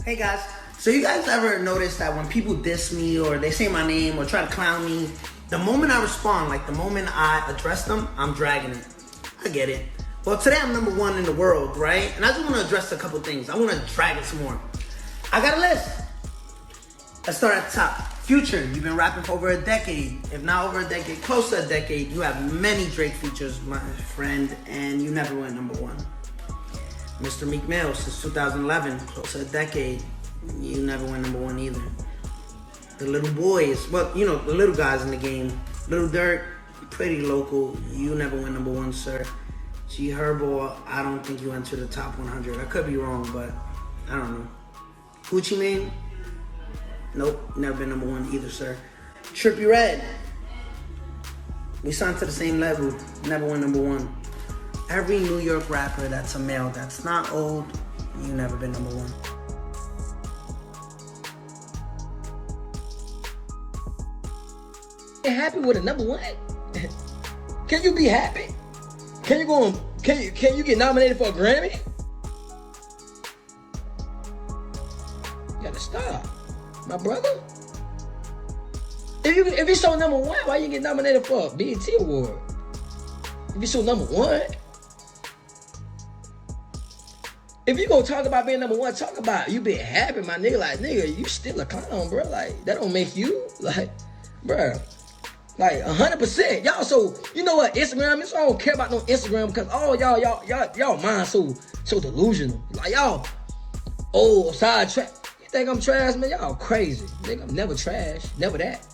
Hey guys, so you guys ever notice that when people diss me or they say my name or try to clown me, the moment I respond, like the moment I address them, I'm dragging it. I get it. Well, today I'm #1 in the world, right? And I just want to address a couple things. I want to drag it some more. I got a list. Let's start at the top. Future, you've been rapping for over a decade. If not over a decade, close to a decade. You have many Drake features, my friend, and you never went #1. Mr. Meek Mill, since 2011, close to a decade, you never went #1 either. The little boys, well, you know, the little guys in the game. Lil Durk, pretty local, you never went #1, sir. G Herbo, I don't think you entered the top 100. I could be wrong, but I don't know. Gucci Mane, nope, never been #1 either, sir. Trippie Redd, we signed to the same level, never went #1. Every New York rapper that's a male, that's not old, you never been #1. You happy with a #1? Can you be happy? Can you go? Can you get nominated for a Grammy? You gotta stop, my brother. If you so #1, why you get nominated for a BET award? If you so #1. If you gonna talk about being #1, talk about you being happy, my nigga. Like, nigga, you still a clown, bro. Like, that don't make you, like, bro. Like, 100%. Y'all, so, you know what, Instagram, I don't care about no Instagram because all y'all mind so delusional. Like, y'all, sidetrack. You think I'm trash, man? Y'all crazy. Nigga, I'm never trash. Never that.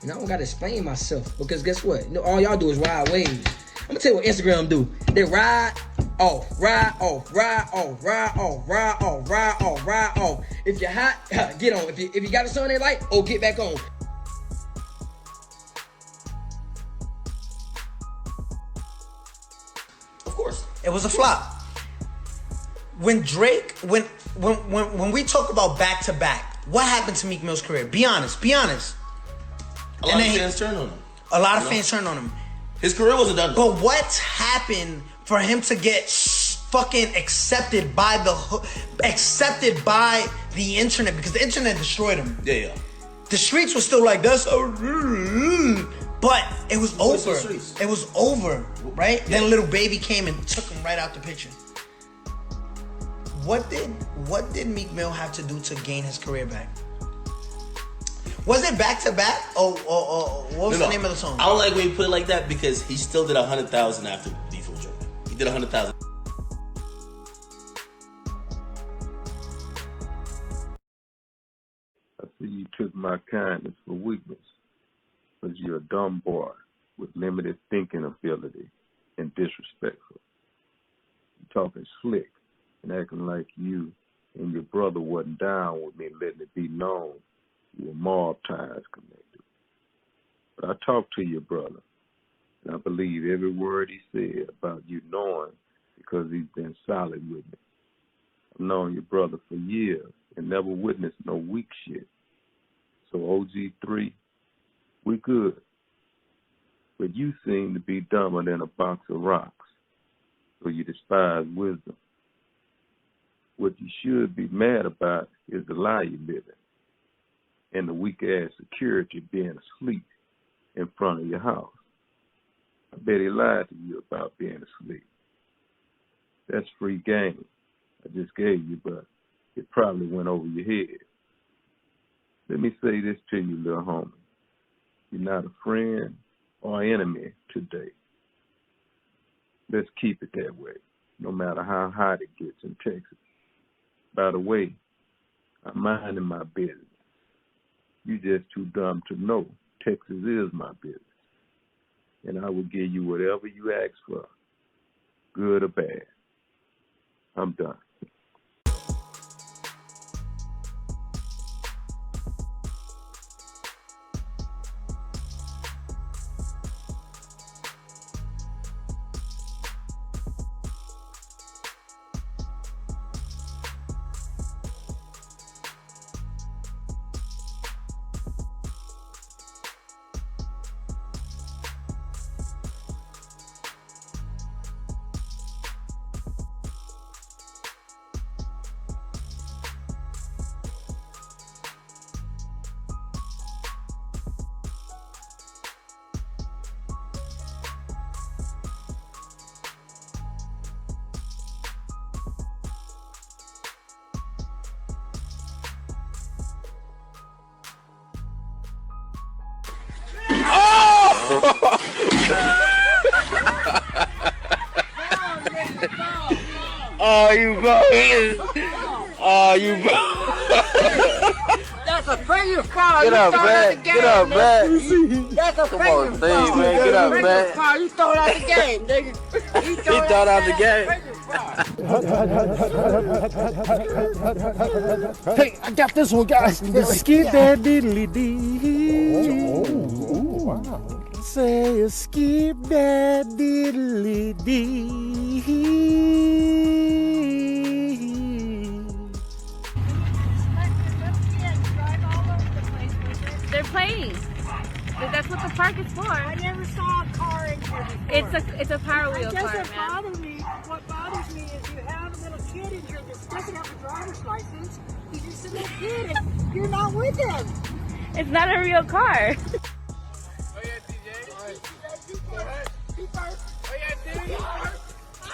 And I don't gotta explain myself because guess what? You know, all y'all do is ride waves. I'm gonna tell you what Instagram do. They ride off, ride off, ride off, ride off, ride off, ride off, ride off. If you're hot, get on. If you got a sun they like, get back on. Of course, it was a flop. When Drake, when we talk about back to back, what happened to Meek Mill's career? Be honest. A lot of fans turned on him. A lot of fans turned on him. His career wasn't done. But what's happened for him to get fucking accepted by the internet? Because the internet destroyed him. Yeah. The streets were still like, that's so, but it was over. It was over, right? Yeah. Then Lil Baby came and took him right out the picture. What did Meek Mill have to do to gain his career back? Was it back to back, or what was the name of the song? I don't like when you put it like that because he still did 100,000 after Beef with Drake. He did 100,000. I see you took my kindness for weakness, because you're a dumb boy with limited thinking ability and disrespectful. You're talking slick and acting like you and your brother wasn't down with me letting it be known you were mob ties connected. But I talked to your brother, and I believe every word he said about you knowing because he's been solid with me. I've known your brother for years and never witnessed no weak shit. So OG3, we good. But you seem to be dumber than a box of rocks, so you despise wisdom. What you should be mad about is the lie you live in and the weak-ass security being asleep in front of your house. I bet he lied to you about being asleep. That's free game I just gave you, but it probably went over your head. Let me say this to you, little homie. You're not a friend or enemy today. Let's keep it that way, no matter how hot it gets in Texas. By the way, I'm minding my business. You just too dumb to know Texas is my business. And I will give you whatever you ask for, good or bad. I'm done. Oh, you bogus. Oh, you bogus. That's a finger fall. Get up, man. Get up, man. That's a Come finger on, Steve, fall. man. Get up, man. You throw it out the game, nigga. He throw it out the game. Hey, I got this one, guys. Skip that diddly dee. Wow. Say skip that diddly dee. They're playing. That's what the park is for. I never saw a car in here before. It's a Power Wheel car, man. What bothers me is you have a little kid in here that doesn't have a driver's license. He's just a little kid and you're not with him. It's not a real car.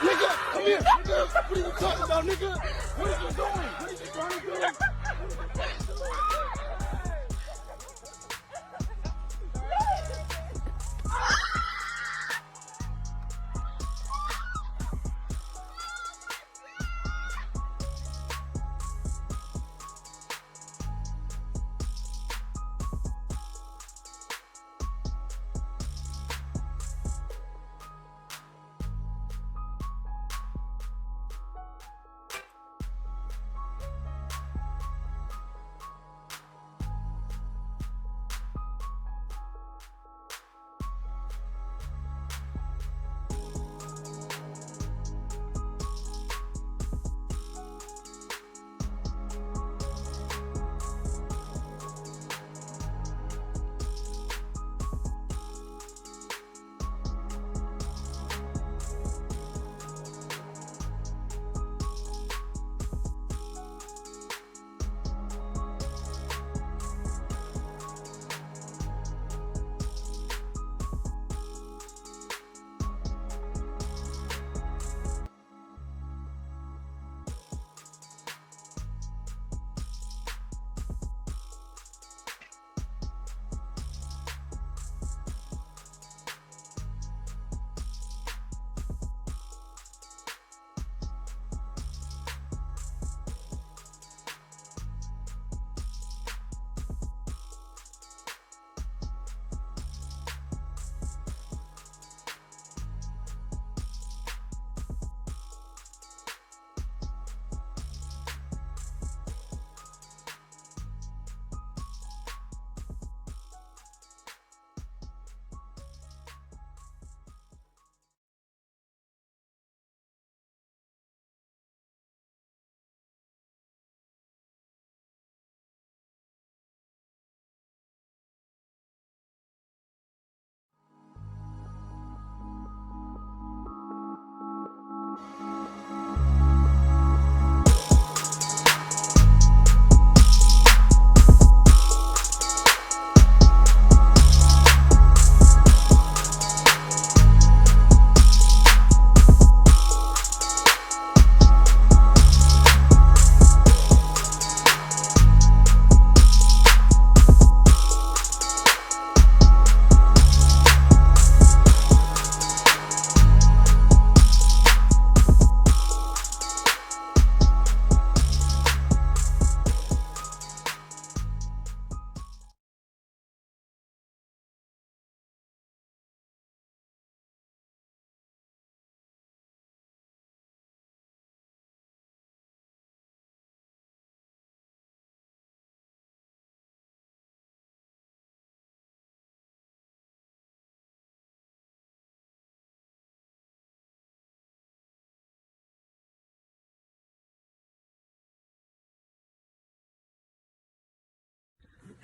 Nigga, come here, nigga. What are you talking about, nigga? What are you doing? What are you trying to do?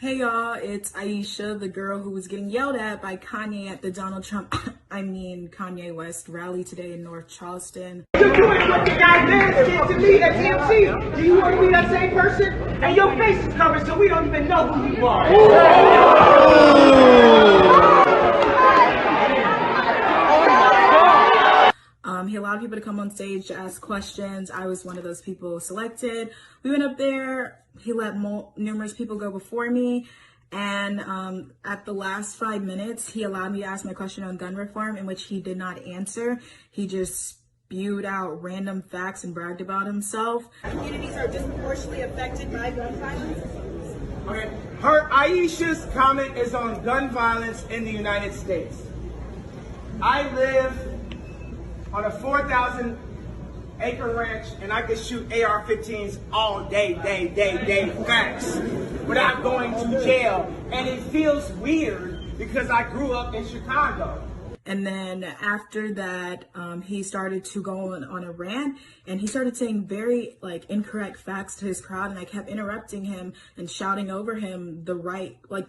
Hey y'all, it's Aisha, the girl who was getting yelled at by Kanye at the Kanye West rally today in North Charleston. You ain't what the guy did to me at TMC. Do you want to be that same person? And your face is covered so we don't even know who you are. He allowed people to come on stage to ask questions. I was one of those people selected. We went up there. He let numerous people go before me. And at the last 5 minutes, he allowed me to ask my question on gun reform, in which he did not answer. He just spewed out random facts and bragged about himself. Communities are disproportionately affected by gun violence. Okay. Aisha's comment is on gun violence in the United States. I live on a 4,000-acre ranch, and I can shoot AR-15s all day, facts, without going to jail. And it feels weird because I grew up in Chicago. And then after that, he started to go on a rant, and he started saying very incorrect facts to his crowd, and I kept interrupting him and shouting over him the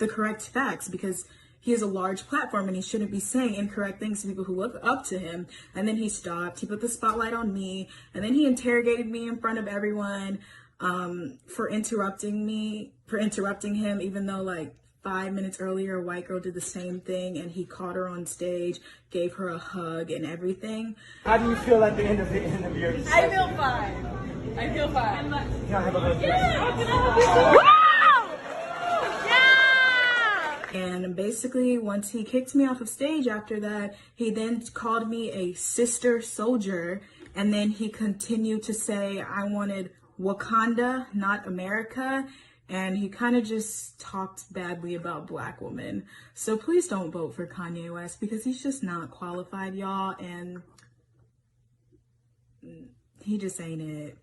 correct facts, because he has a large platform and he shouldn't be saying incorrect things to people who look up to him. And then he stopped. He put the spotlight on me, and then he interrogated me in front of everyone for interrupting him, even though 5 minutes earlier a white girl did the same thing, and he caught her on stage, gave her a hug and everything. How do you feel at the end of the interview? I feel fine. Can I have a hug? And basically, once he kicked me off of stage after that, he then called me a sister soldier. And then he continued to say I wanted Wakanda, not America. And he kind of just talked badly about Black women. So please don't vote for Kanye West, because he's just not qualified, y'all. And he just ain't it.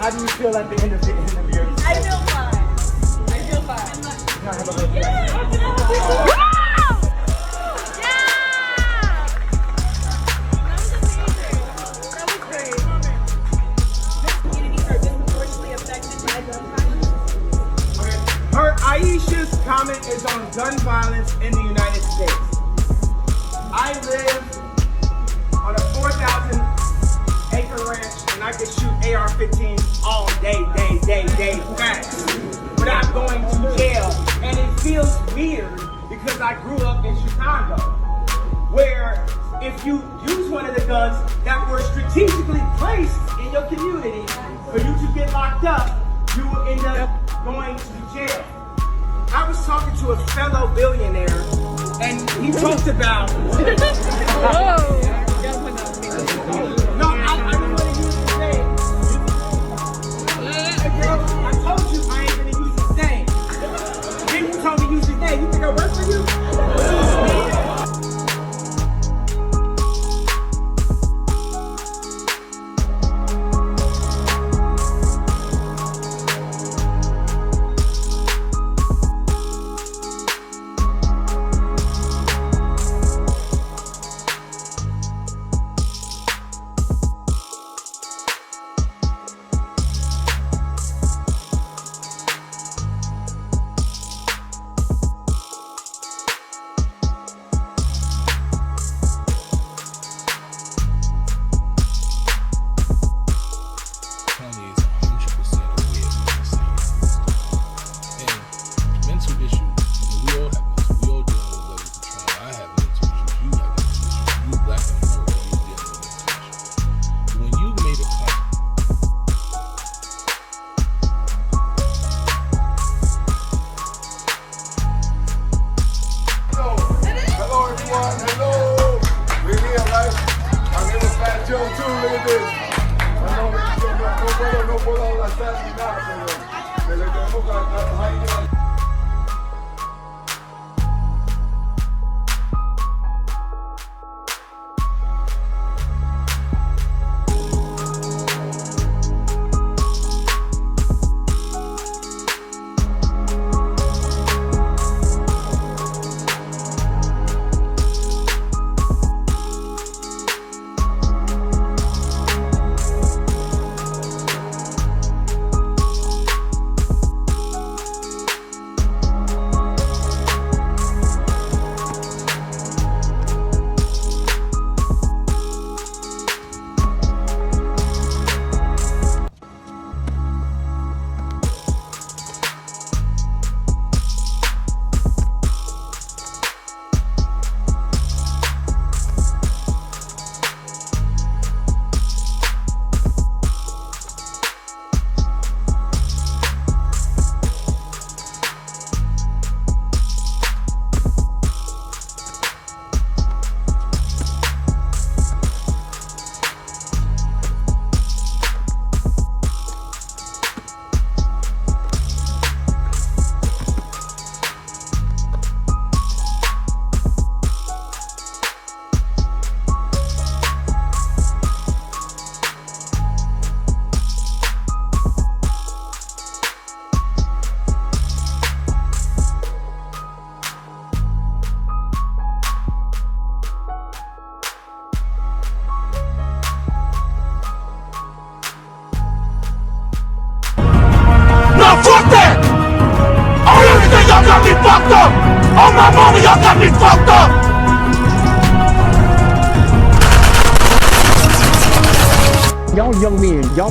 How do you feel at the end of the interview? I feel fine. Can I have a hug? That was great. Communities are disproportionately affected by gun violence. Aisha's comment is on gun violence in the United States. I live on a 4,000-acre ranch, and I can shoot AR-15s all day, facts, without going to jail. And it feels weird because I grew up in Chicago, where if you use one of the guns that were strategically placed in your community for you to get locked up, you will end up going to jail. I was talking to a fellow billionaire, and he talked about... No, I don't want to use his name. I told you I ain't going to use his name. Then you told me use his name. You think I work for you?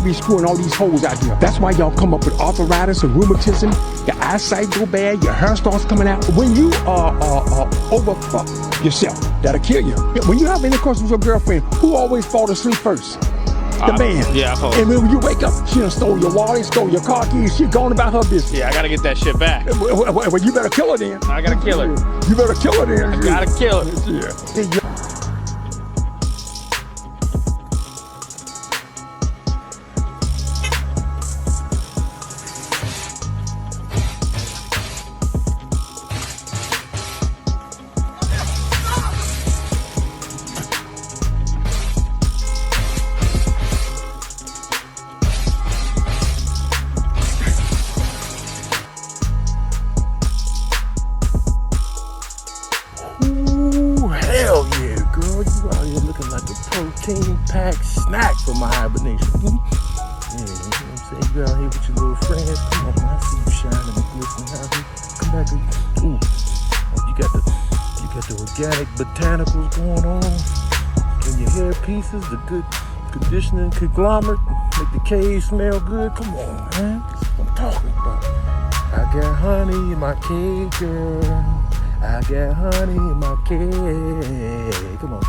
be screwing all these hoes out here. That's why y'all come up with arthritis and rheumatism. Your eyesight go bad. Your hair starts coming out. When you overfuck yourself, that'll kill you. When you have intercourse with your girlfriend, who always fall asleep first? The man. Yeah, I fall And when you wake up, she done stole your wallet, stole your car keys. She gone about her business. Yeah, I gotta get that shit back. Well, you better kill her then. I gotta kill her. You better kill her then. I gotta kill her. Yeah. Hell yeah, girl. You out here looking like a protein-packed snack for my hibernation. Yeah, you know what I'm saying? You out here with your little friends. Come on, man. I see you shining and glistening out here. Come back and, ooh. Oh, you got the organic botanicals going on. And your hair pieces, the good conditioning conglomerate. Make the cave smell good. Come on, man. That's what I'm talking about. I got honey in my cake, girl. I got honey in my cake. Come on.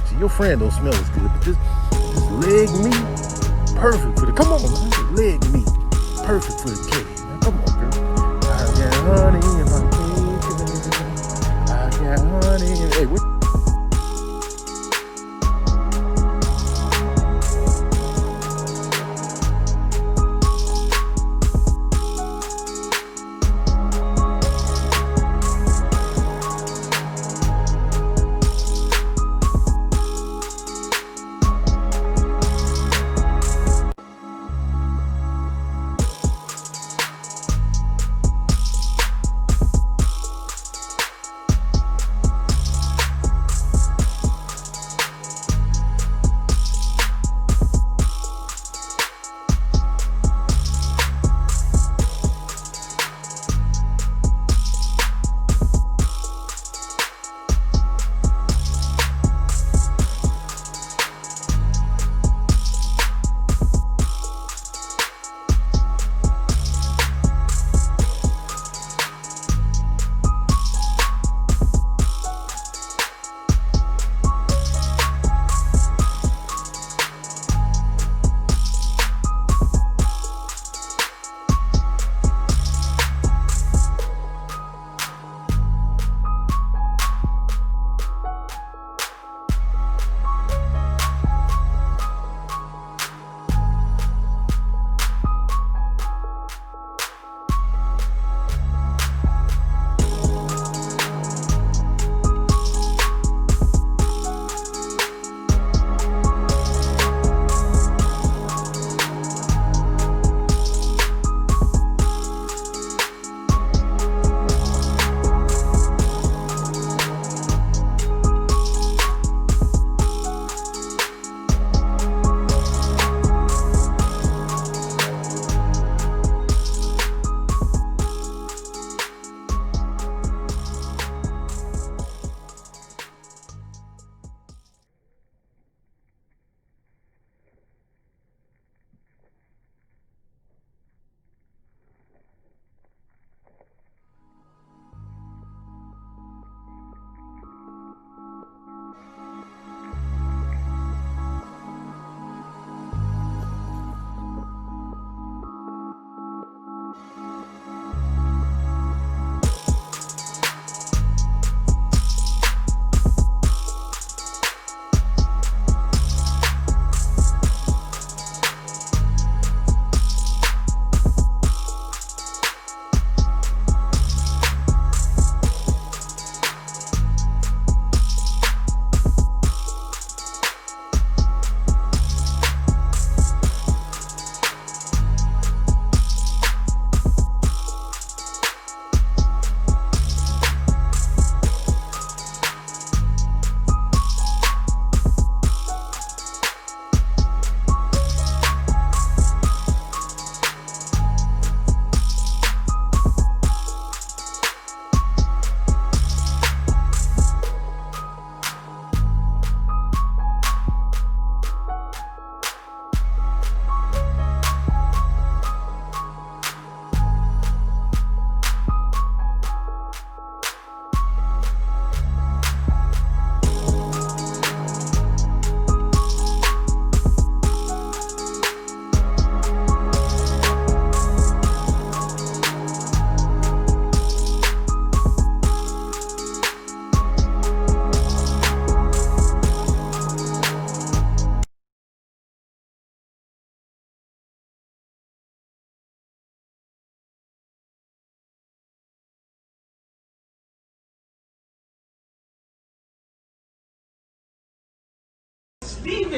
See, your friend don't smell as good, but this leg meat, perfect for the, come on, man. This leg meat, perfect for the cake. Man, come on, girl. I got honey in my cake, girl. I got honey in, hey, what?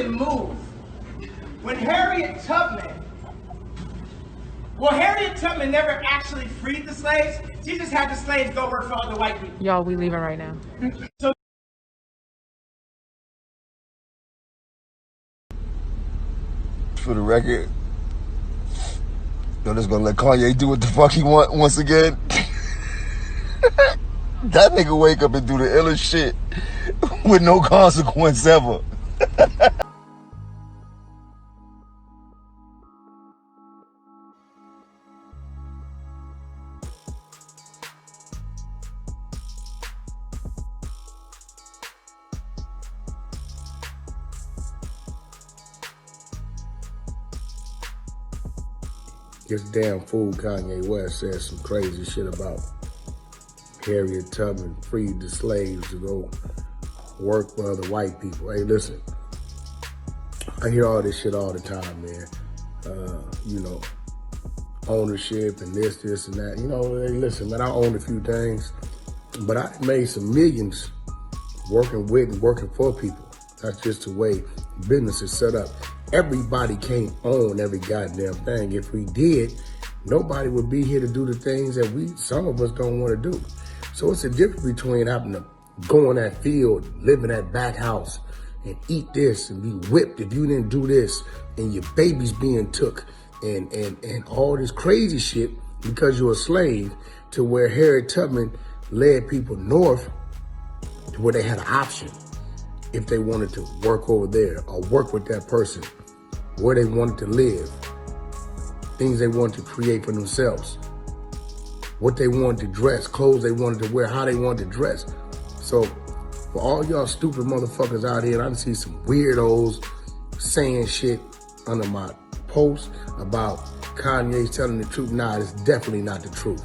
can move. When Harriet Tubman never actually freed the slaves. She just had the slaves go work for other white people. Y'all, we leaving right now. So for the record, yo, just gonna let Kanye do what the fuck he want once again. That nigga wake up and do the illest shit with no consequence ever. This damn fool Kanye West said some crazy shit about Harriet Tubman freed the slaves to go work for other white people. Hey, listen, I hear all this shit all the time, man. You know, ownership and this and that. You know, hey, listen, man, I own a few things, but I made some millions working with and working for people. That's just the way business is set up. Everybody can't own every goddamn thing. If we did, nobody would be here to do the things that some of us don't want to do. So it's a difference between having to go in that field, live in that back house, and eat this and be whipped if you didn't do this, and your baby's being took, and all this crazy shit because you're a slave, to where Harriet Tubman led people north to where they had an option if they wanted to work over there or work with that person, where they wanted to live, things they wanted to create for themselves, what they wanted to dress, clothes they wanted to wear, how they wanted to dress. So for all y'all stupid motherfuckers out here, I done see some weirdos saying shit under my post about Kanye's telling the truth. Nah, it's definitely not the truth,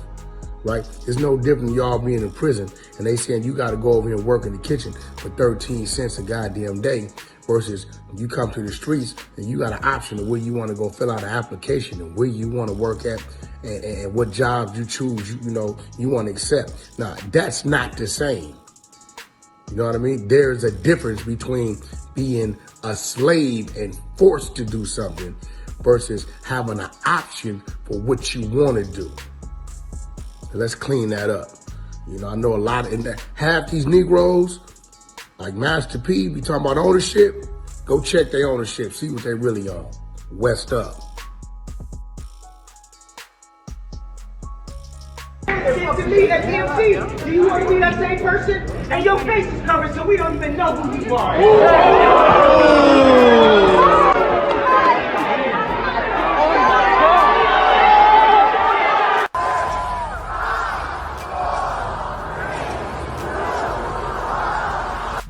right? It's no different than y'all being in prison and they saying you gotta go over here and work in the kitchen for 13 cents a goddamn day, versus you come to the streets and you got an option of where you want to go fill out an application and where you want to work at and what jobs you choose, you know, you want to accept. Now, that's not the same. You know what I mean? There's a difference between being a slave and forced to do something versus having an option for what you want to do. So let's clean that up. You know, I know a lot of, half these Negroes, like Master P, be talking about ownership. Go check their ownership, see what they really are. West up. To me at DMC, do you want to be that same person? And your face is covered so we don't even know who you are.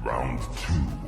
Round 2.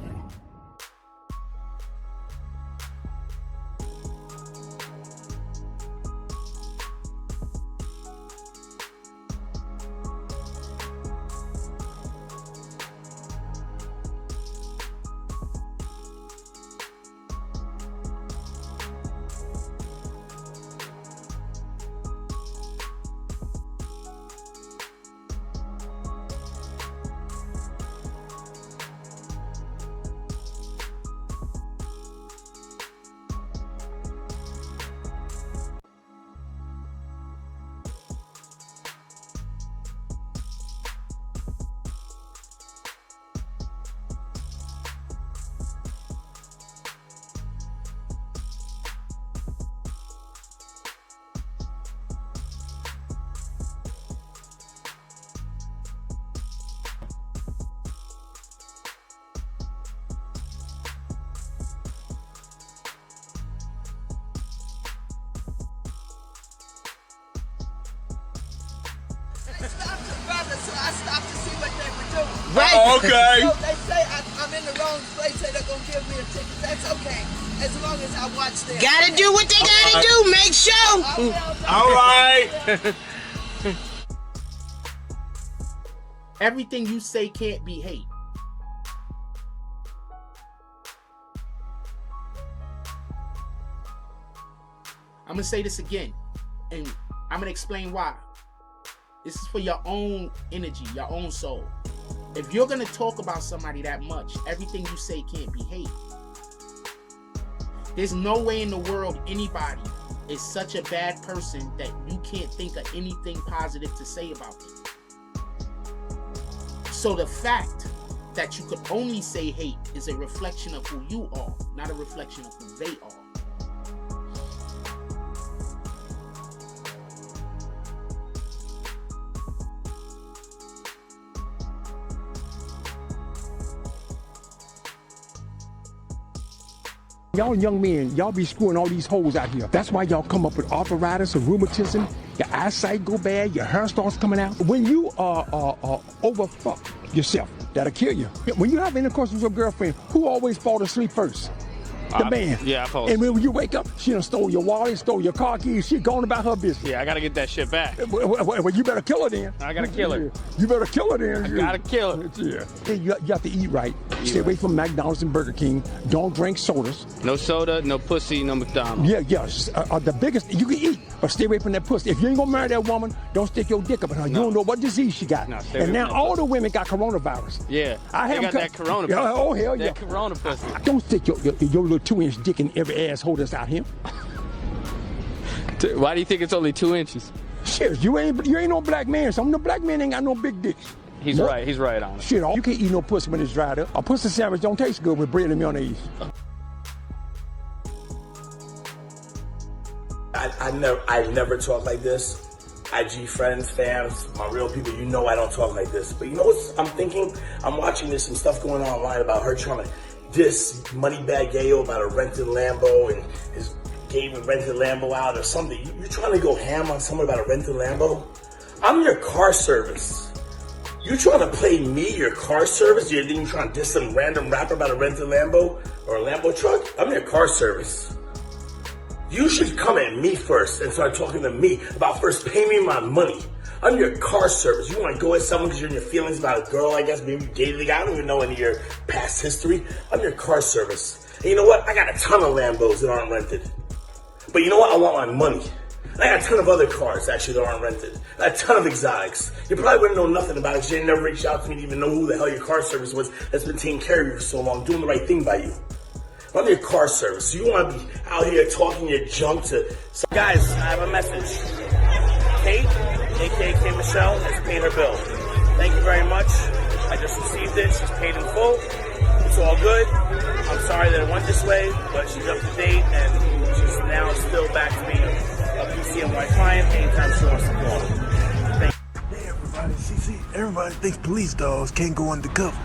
So I stopped to see what they were doing. Right. Oh, okay. So they say I'm in the wrong place, say they're going to give me a ticket. That's okay, as long as I watch them. Gotta do what they gotta do, make sure. All right. Everything you say can't be hate. I'm gonna say this again, and I'm gonna explain why. This is for your own energy, your own soul. If you're gonna talk about somebody that much, everything you say can't be hate. There's no way in the world anybody is such a bad person that you can't think of anything positive to say about them. So the fact that you could only say hate is a reflection of who you are, not a reflection of who they are. Y'all young men, y'all be screwing all these hoes out here. That's why y'all come up with arthritis and rheumatism. Your eyesight go bad. Your hair starts coming out. When you overfuck yourself, that'll kill you. When you have intercourse with your girlfriend, who always fall asleep first? The man. Yeah, I fall And when you wake up, she done stole your wallet, stole your car keys. She gone about her business. Yeah, I gotta get that shit back. Well, you better kill her then. I gotta kill her. You better kill her then. I gotta kill her. Yeah. Hey, you have to eat right. Stay away from McDonald's and Burger King. Don't drink sodas. No soda, no pussy, no McDonald's. Yeah. The biggest, you can eat, but stay away from that pussy. If you ain't gonna marry that woman, don't stick your dick up in her. You don't know what disease she got. No, and now all the women got coronavirus. Yeah, I they got that corona pussy. Oh, hell yeah. That corona pussy. Don't stick your little 2-inch dick in every asshole that's out here. Why do you think it's only 2 inches? Shit, you ain't no black man. Some of the black men ain't got no big dicks. He's right. He's right on it. Shit, you can't eat no pussy when it's dried up. A pussy sandwich don't taste good with bread and mayonnaise. I never talk like this. IG friends, fans, my real people, you know I don't talk like this. But you know what I'm thinking? I'm watching this, some stuff going on online about her trying to diss Moneybag Yayo about a rented Lambo and gave a rented Lambo out or something. You're trying to go ham on someone about a rented Lambo? I'm your car service. You trying to play me, your car service? You're then trying to diss some random rapper about a rented Lambo or a Lambo truck? I'm your car service. You should come at me first and start talking to me about first paying me my money. I'm your car service. You want to go at someone because you're in your feelings about a girl, I guess, maybe you dated a guy. I don't even know any of your past history. I'm your car service. And you know what? I got a ton of Lambos that aren't rented. But you know what? I want my money. And I got a ton of other cars, actually, that aren't rented. A ton of exotics. You probably wouldn't know nothing about it because you never reached out to me to even know who the hell your car service was that's been taking care of you for so long, doing the right thing by you. I'm your car service. So you want to be out here talking your junk to... Guys, I have a message. Kate, a.k.a. K. Michelle, has paid her bill. Thank you very much. I just received it. She's paid in full. It's all good. I'm sorry that it went this way, but she's up to date, and she's now still back to being a PCNY client anytime she wants to call. Thank you. Hey, everybody. See, everybody thinks police dogs can't go undercover.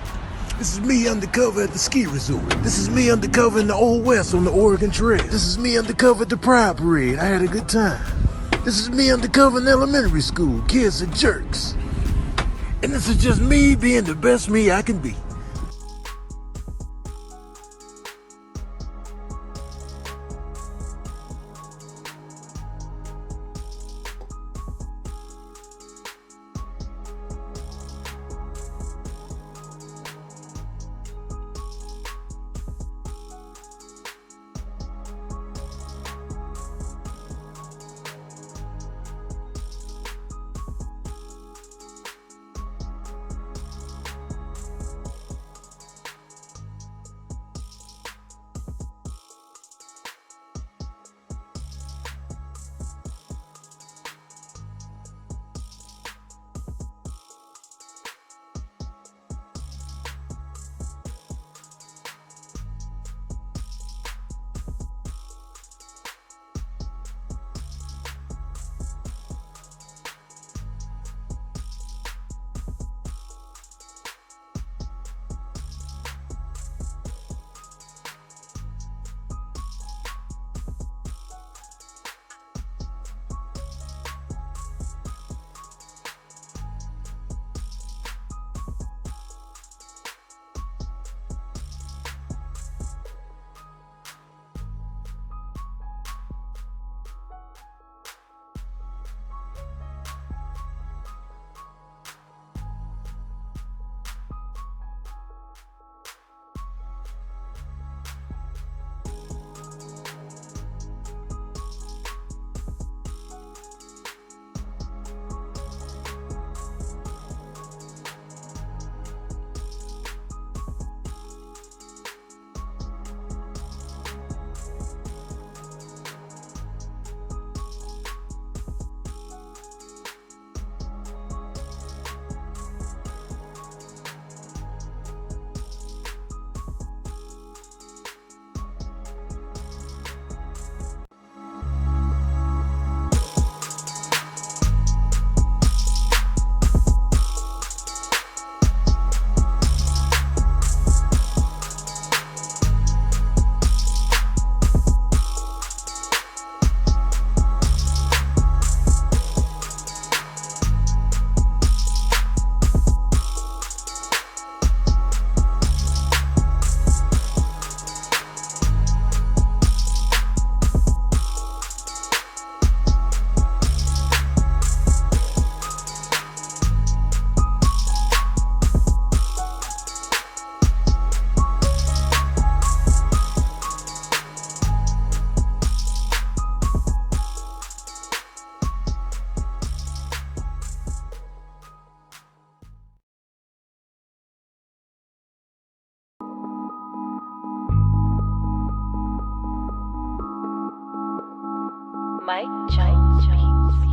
This is me undercover at the ski resort. This is me undercover in the Old West on the Oregon Trail. This is me undercover at the Pride Parade. I had a good time. This is me undercover in elementary school. Kids are jerks. And this is just me being the best me I can be. by Giants Beats.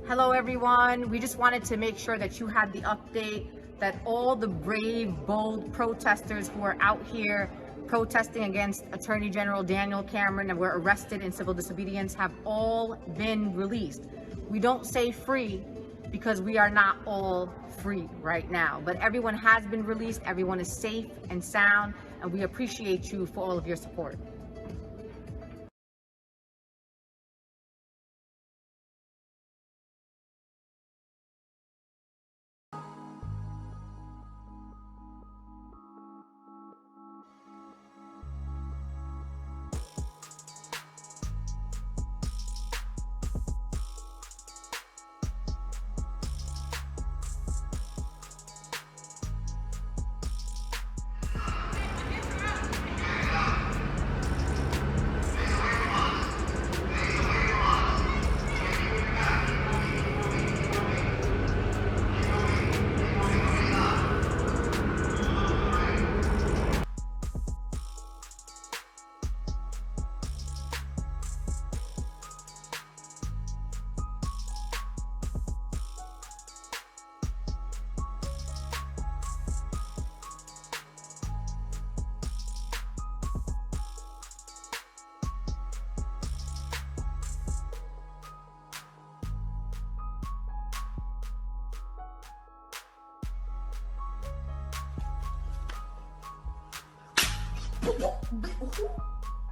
Hello everyone, we just wanted to make sure that you had the update that all the brave, bold protesters who are out here protesting against Attorney General Daniel Cameron and were arrested in civil disobedience have all been released. We don't say free because we are not all free right now, but everyone has been released, everyone is safe and sound, and we appreciate you for all of your support.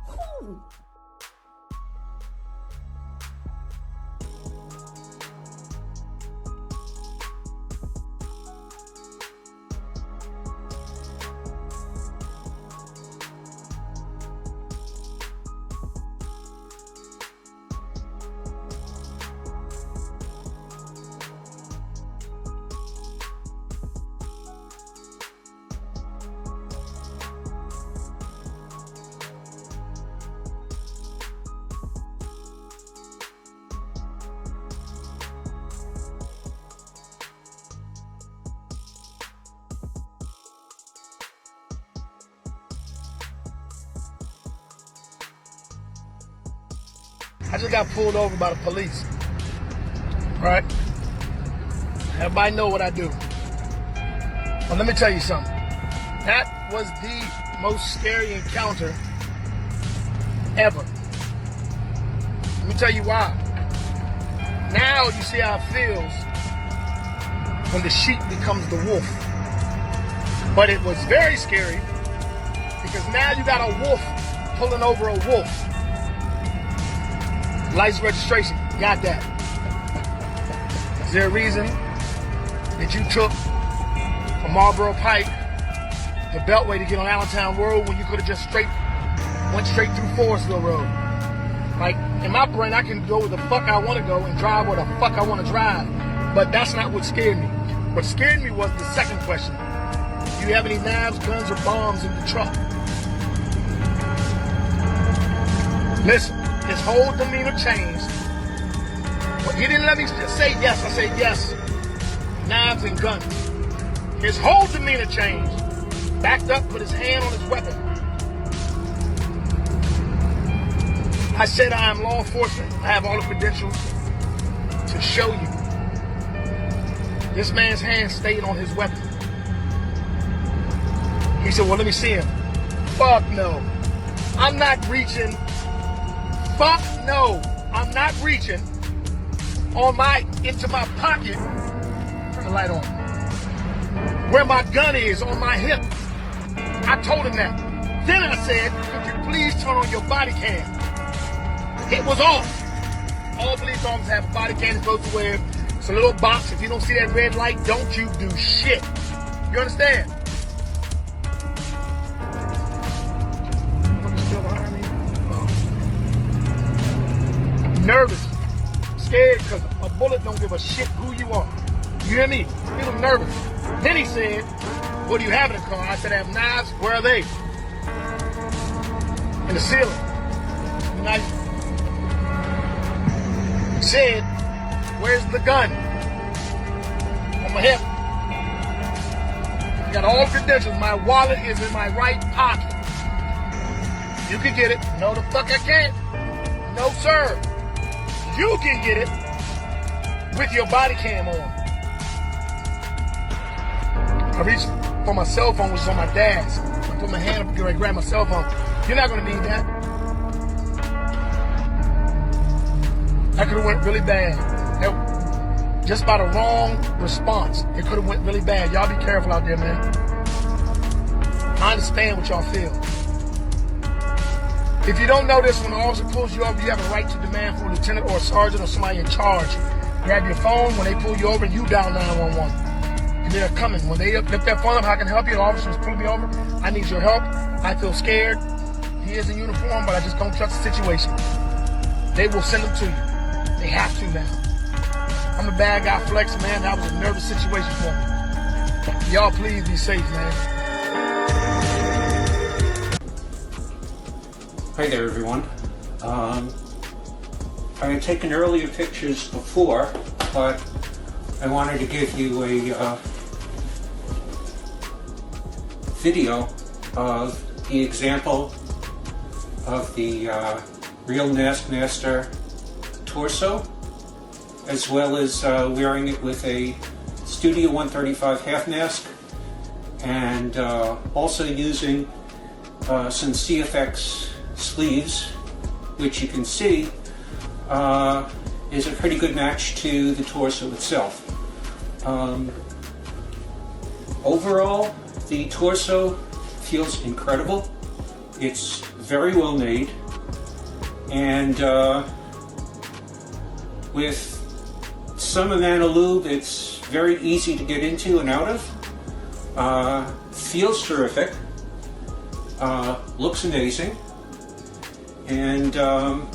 Who? I just got pulled over by the police, right? Everybody know what I do. But let me tell you something. That was the most scary encounter ever. Let me tell you why. Now you see how it feels when the sheep becomes the wolf. But it was very scary because now you got a wolf pulling over a wolf. License registration, got that. Is there a reason that you took from Marlboro Pike the Beltway to get on Allentown Road when you could have just went straight through Forestville Road? Like, in my brain, I can go where the fuck I want to go and drive where the fuck I want to drive. But that's not what scared me. What scared me was the second question. Do you have any knives, guns, or bombs in the truck? Listen, his whole demeanor changed. Well, he didn't let me just say yes. I said yes. Knives and guns. His whole demeanor changed. Backed up with his hand on his weapon. I said I am law enforcement. I have all the credentials to show you. This man's hand stayed on his weapon. He said, well, let me see him. Fuck no. I'm not reaching. Fuck no. I'm not reaching into my pocket. Turn the light on. Where my gun is, on my hip. I told him that. Then I said, could you please turn on your body cam? It was off. All police officers have a body cam they're supposed to wear. It's a little box. If you don't see that red light, don't you do shit. You understand? Nervous. Scared because a bullet don't give a shit who you are. You hear me? He was nervous. Then he said, what do you have in the car? I said, I have knives. Where are they? In the ceiling. Nice. He said, where's the gun? On my hip. I got all credentials. My wallet is in my right pocket. You can get it. No, the fuck I can't. No, sir. You can get it with your body cam on. I reached for my cell phone, which is on my dad's. I put my hand up and grab my cell phone. You're not going to need that. That could have went really bad. Just by the wrong response, it could have went really bad. Y'all be careful out there, man. I understand what y'all feel. If you don't know this, when the officer pulls you over, you have a right to demand for a lieutenant or a sergeant or somebody in charge. Grab your phone. When they pull you over, you dial 911. And they're coming. When they lift their phone up, how can I help you? The officer's pulling me over. I need your help. I feel scared. He is in uniform, but I just don't trust the situation. They will send him to you. They have to now. I'm a bad guy flexing, man. That was a nervous situation for me. Y'all please be safe, man. Hi there, everyone. I had taken earlier pictures before, but I wanted to give you a video of the example of the real Master torso, as well as wearing it with a Studio 135 half mask, and also using some CFX sleeves, which you can see is a pretty good match to the torso itself. Overall, the torso feels incredible. It's very well made, and with some amount of lube, it's very easy to get into and out of. Feels terrific. Looks amazing. And I'm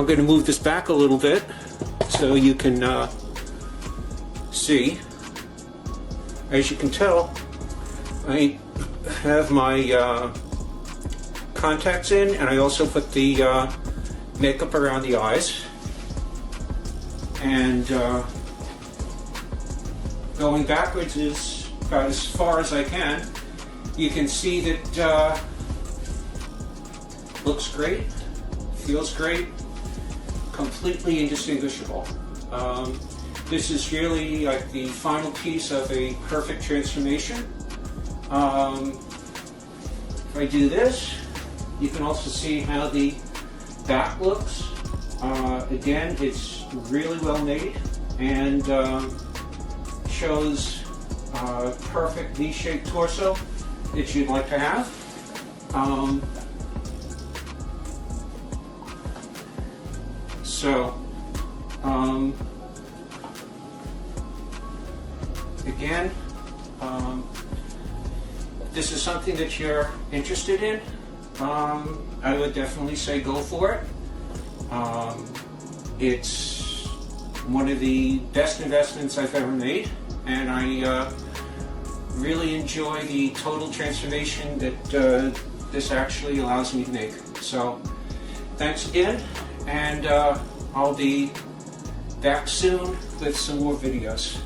going to move this back a little bit so you can see. As you can tell, I have my contacts in, and I also put the makeup around the eyes. And going backwards is about as far as I can. You can see that looks great, feels great, completely indistinguishable. This is really like the final piece of a perfect transformation. If I do this, you can also see how the back looks. Again, it's really well made and shows a perfect V-shaped torso that you'd like to have. So, again, this is something that you're interested in, I would definitely say go for it. It's one of the best investments I've ever made, and I really enjoy the total transformation that this actually allows me to make. So thanks again, and I'll be back soon with some more videos.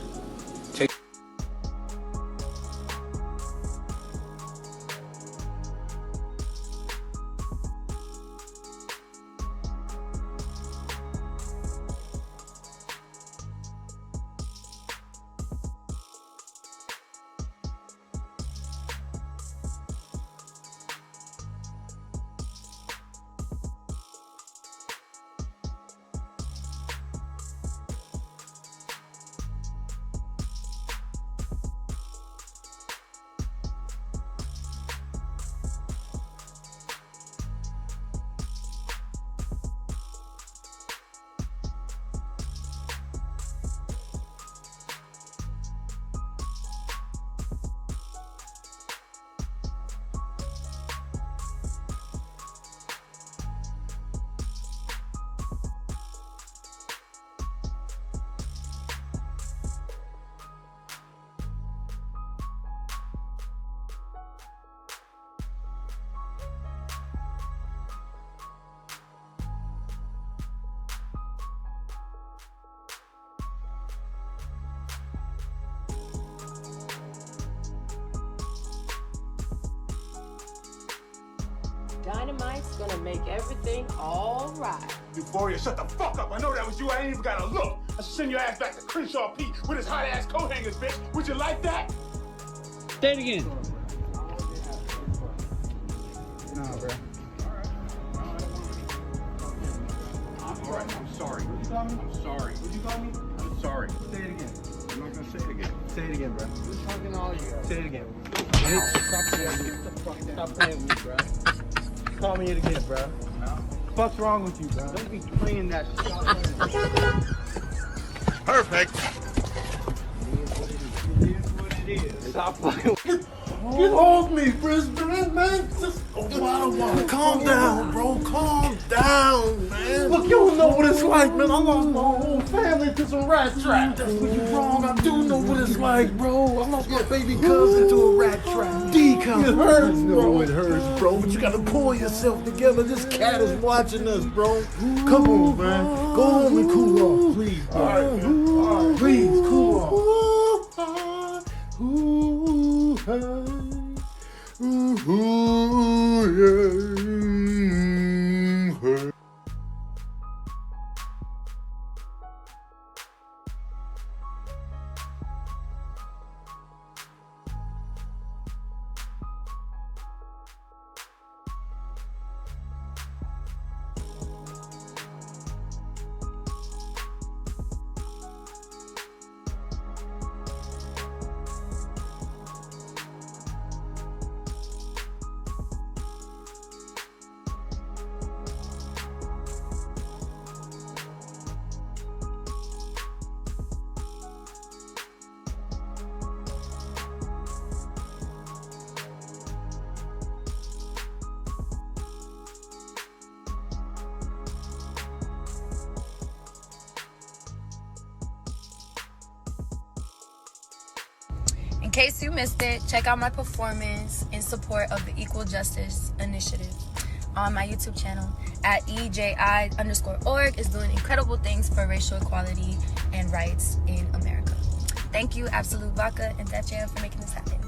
Dynamite's gonna make everything all right. Euphoria, shut the fuck up. I know that was you. I ain't even got to look. I should send your ass back to Crenshaw Pete with his hot ass coat hangers, bitch. Would you like that? Say it again. Nah, bro. All right, I'm sorry. What you call me? I'm sorry. What you call me? I'm sorry. Say it again. I'm not gonna say it again. Say it again, bro. Who's talking all you guys? Say it again. Stop playing with me, bro. Call me it again, bro. No. What's wrong with you, bro? Don't be playing that shit. Perfect. It is what it is. Stop playing. Get off me, Brisbane, man. Just, I don't want to. Calm down, bro. Calm down, man. Look, you don't know what it's like, man. I lost my whole family to some rat trap. That's what you're wrong. I do know what it's like, bro. I lost my baby cousin to a rat trap. D-count. It hurts, bro. It hurts, bro. But you gotta pull yourself together. This cat is watching us, bro. Come on, man. Go home and cool off, please, bro. All right, man. All right. Please, cool off. In case you missed it, check out my performance in support of the Equal Justice Initiative on my YouTube channel at EJI_org is doing incredible things for racial equality and rights in America. Thank you, Absolute Vodka and Def Jam, for making this happen.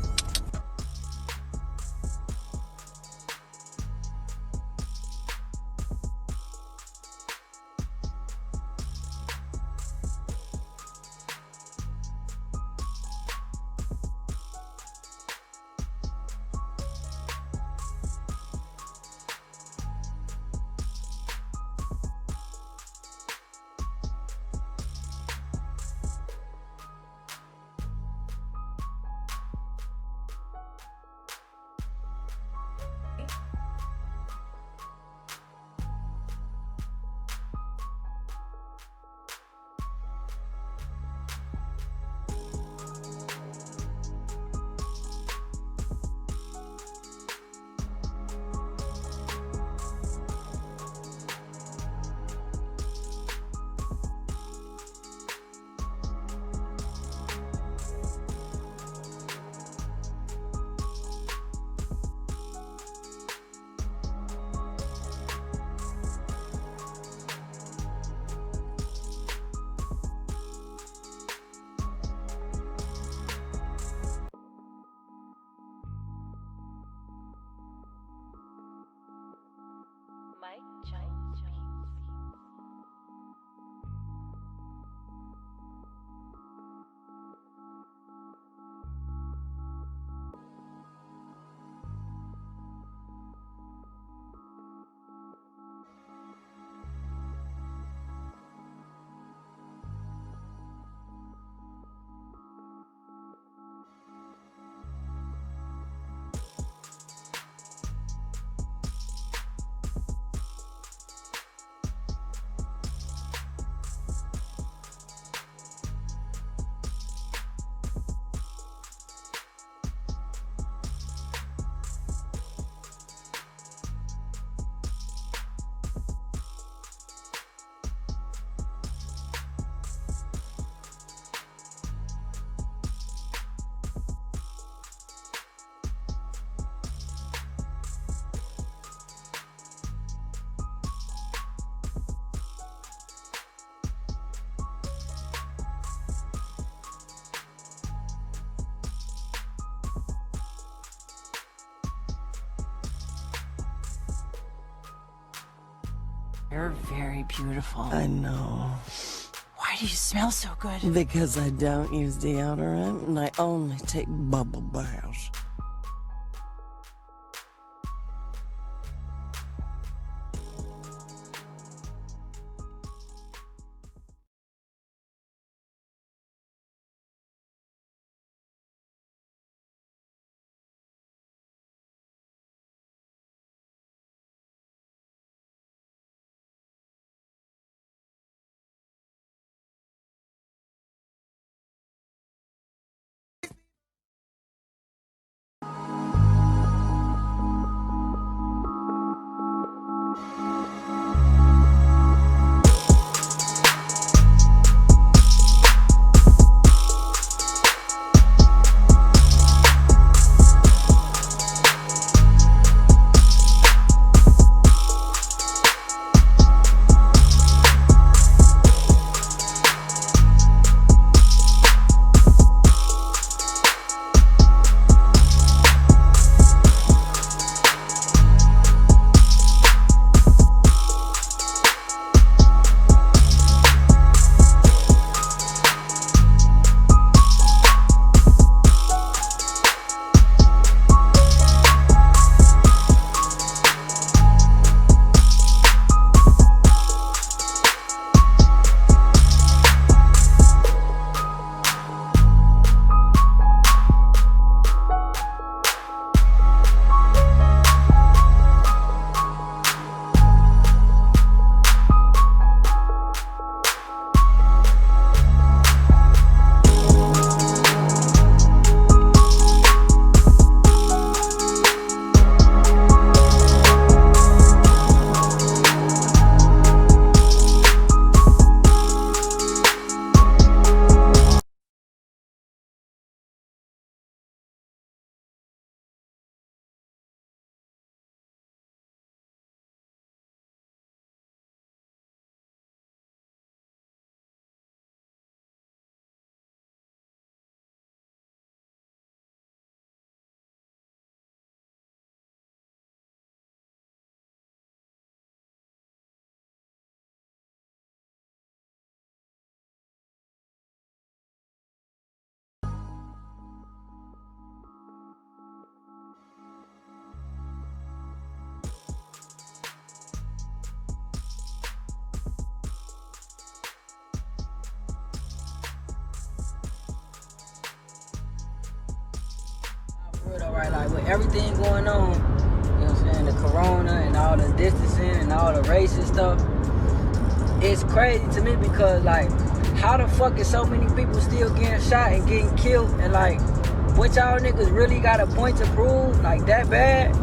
You're very beautiful. I know. Why do you smell so good? Because I don't use deodorant and I only take bubble baths. Right, like with everything going on, you know what I'm saying, the corona and all the distancing and all the racist stuff, it's crazy to me because like, how the fuck is so many people still getting shot and getting killed, and like, what y'all niggas really got a point to prove, like that bad?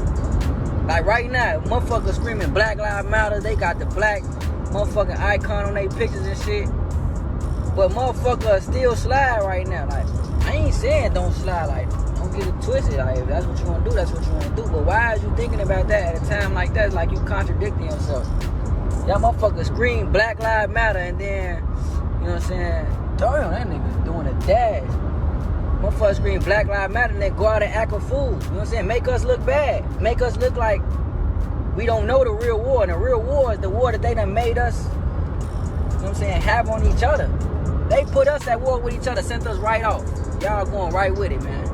Like right now, motherfuckers screaming Black Lives Matter, they got the black motherfucking icon on their pictures and shit, but motherfuckers still slide right now. Like, I ain't saying don't slide, like, don't get it twisted. Like, if that's what you want to do, that's what you want to do. But why is you thinking about that at a time like that? It's like you contradicting yourself. Y'all motherfuckers scream Black Lives Matter and then, you know what I'm saying, damn, that nigga doing a dash. Motherfuckers scream Black Lives Matter and then go out and act a fool. You know what I'm saying? Make us look bad. Make us look like we don't know the real war. And the real war is the war that they done made us, you know what I'm saying, have on each other. They put us at war with each other, sent us right off. Y'all going right with it, man.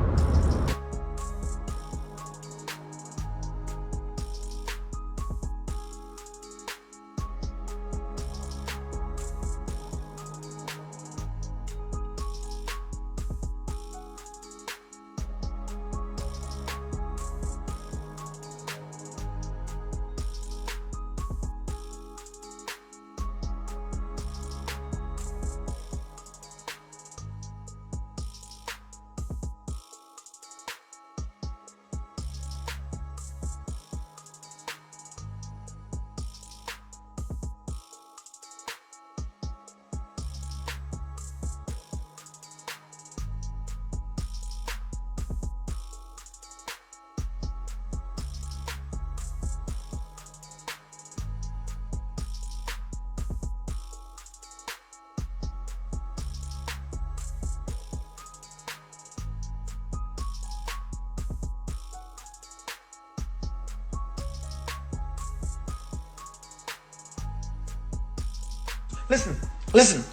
Listen.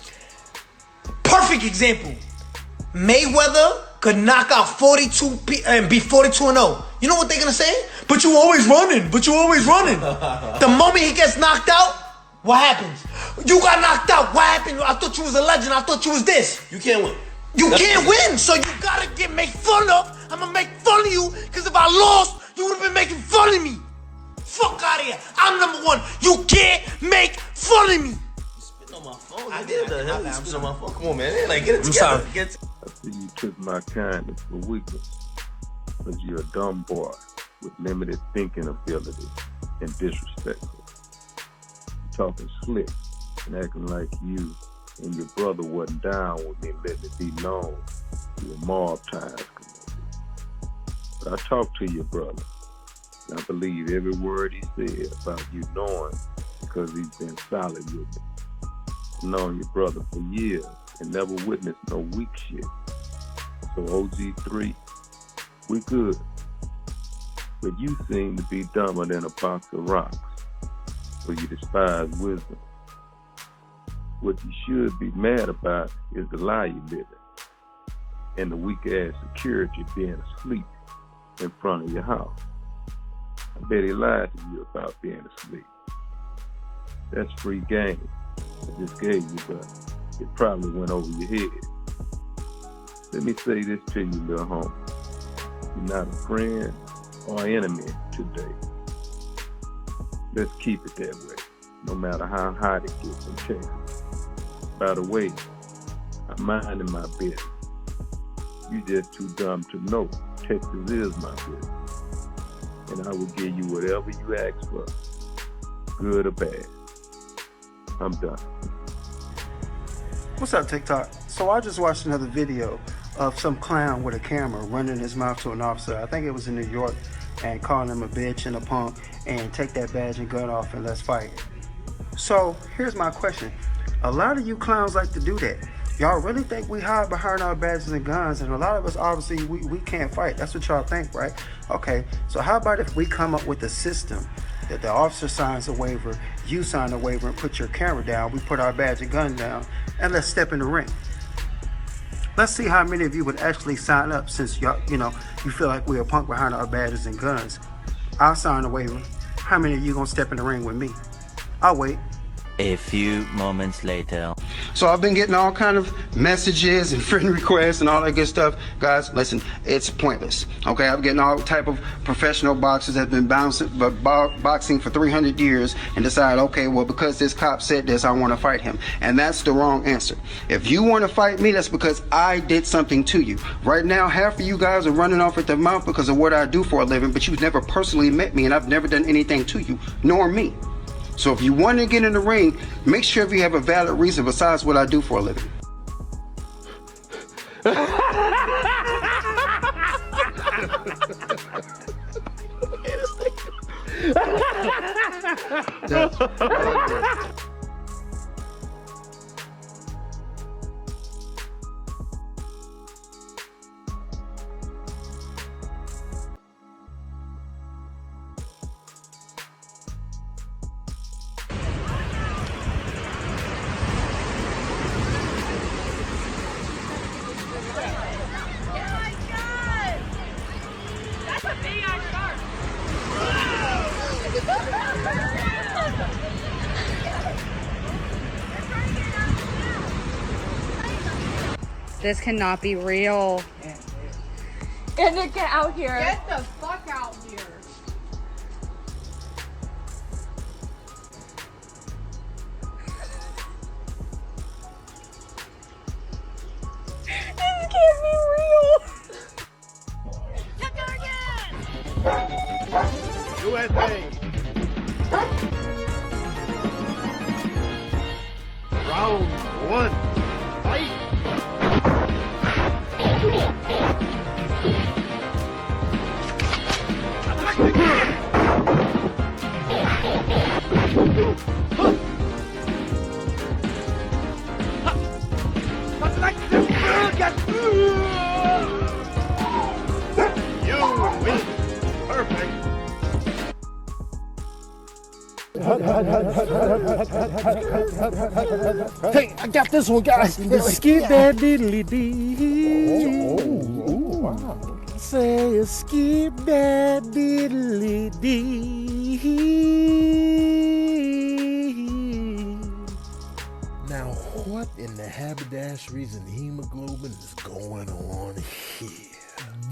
Perfect example. Mayweather could knock out 42 and be 42-0. You know what they're gonna say? But you always running. The moment he gets knocked out, what happens? You got knocked out. What happened? I thought you was a legend. I thought you was this. You can't win. You can't win, so you gotta make fun of. I'm gonna make fun of you, because if I lost, you would have been making fun of me. Fuck out of here. I'm number one. You can't make fun of me. On my phone. I did that. I'm on my phone. Come on, man. Like, get it together. I see you took my kindness for weakness, because you're a dumb boy with limited thinking ability and disrespectful. Talking slick and acting like you and your brother wasn't down with me, letting it be known you were mob ties connected. But I talked to your brother, and I believe every word he said about you knowing, because he's been solid with me. I've known your brother for years and never witnessed no weak shit. So OG3, we good. But you seem to be dumber than a box of rocks, so you despise wisdom. What you should be mad about is the lie you live in, and the weak-ass security being asleep in front of your house. I bet he lied to you about being asleep. That's free game I just gave you, but it probably went over your head. Let me say this to you, little homie. You're not a friend or enemy today. Let's keep it that way, no matter how hot it gets in Texas. By the way, I'm minding my business. You just too dumb to know Texas is my business. And I will give you whatever you ask for, good or bad. I'm done. What's up, TikTok? So I just watched another video of some clown with a camera running his mouth to an officer. I think it was in New York, and calling him a bitch and a punk, and take that badge and gun off and let's fight. So here's my question. A lot of you clowns like to do that. Y'all really think we hide behind our badges and guns, and a lot of us obviously we can't fight. That's what y'all think, right? Okay, so how about if we come up with a system that the officer signs a waiver, you sign a waiver and put your camera down, we put our badge and gun down, and let's step in the ring. Let's see how many of you would actually sign up, since y'all, you feel like we're a punk behind our badges and guns. I'll sign a waiver. How many of you gonna step in the ring with me? I'll wait. A few moments later. So I've been getting all kind of messages and friend requests and all that good stuff. Guys, listen, it's pointless. Okay, I'm getting all type of professional boxers that have been boxing for 300 years and decide, okay, well, because this cop said this, I want to fight him. And that's the wrong answer. If you want to fight me, that's because I did something to you. Right now, half of you guys are running off at the mouth because of what I do for a living, but you've never personally met me, and I've never done anything to you, nor me. So if you want to get in the ring, make sure you have a valid reason besides what I do for a living. This cannot be real. And then get out here. Get the fuck out here. This can't be real. USA. Round one. Fight. How Hey, I got this one, guys. Skip that diddly dee. Wow. Say skip that diddly dee. Now, what in the haberdasheries and hemoglobin is going on here?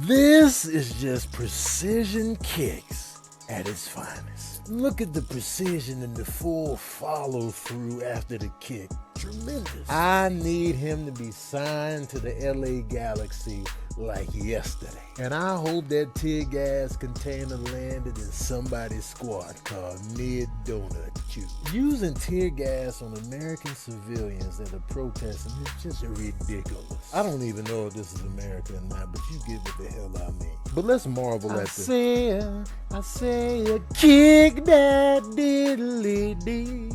This is just precision kicks at its finest. Look at the precision and the full follow through after the kick. Tremendous. I need him to be signed to the LA Galaxy like yesterday. And I hope that tear gas container landed in somebody's squad car mid-donut queue. Using tear gas on American civilians that are protesting is just ridiculous. I don't even know if this is America or not, but you get what the hell I mean. But let's marvel at this. I say, kick that diddly dee.